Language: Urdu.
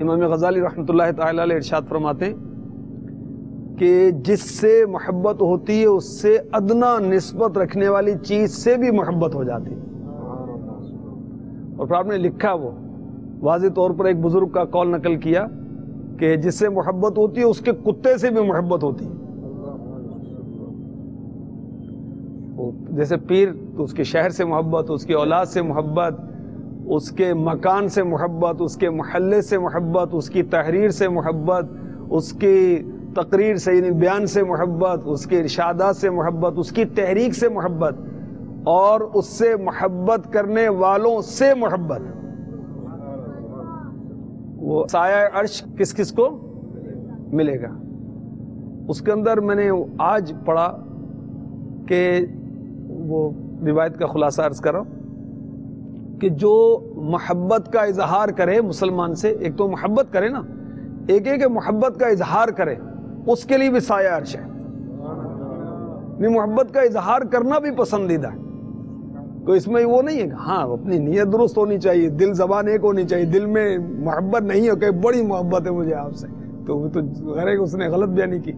امام غزالی رحمۃ اللہ تعالی علیہ ارشاد فرماتے ہیں کہ جس سے محبت ہوتی ہے اس سے ادنا نسبت رکھنے والی چیز سے بھی محبت ہو جاتی ہے۔ اور پھر آپ نے لکھا وہ واضح طور پر ایک بزرگ کا قول نقل کیا کہ جس سے محبت ہوتی ہے اس کے کتے سے بھی محبت ہوتی ہے۔ جیسے پیر تو اس کے شہر سے محبت، اس کی اولاد سے محبت، اس کے مکان سے محبت، اس کے محلے سے محبت، اس کی تحریر سے محبت، اس کی تقریر سے یعنی بیان سے محبت، اس کے ارشادات سے محبت، اس کی تحریک سے محبت، اور اس سے محبت کرنے والوں سے محبت۔ وہ سایہ عرش کس کس کو ملے گا؟ اس کے اندر میں نے آج پڑھا کہ وہ روایت کا خلاصہ عرض کر رہا ہوں کہ جو محبت کا اظہار کرے مسلمان سے، ایک تو محبت کرے نا، ایک کہ محبت کا اظہار کرے، اس کے لیے بھی سایہ عرش ہے۔ محبت کا اظہار کرنا بھی پسندیدہ ہے، تو اس میں وہ نہیں ہے کہ ہاں اپنی نیت درست ہونی چاہیے، دل زبان ایک ہونی چاہیے، دل میں محبت نہیں ہو کہ بڑی محبت ہے مجھے آپ سے، تو وہ تو غیر اس نے غلط بیانی کی۔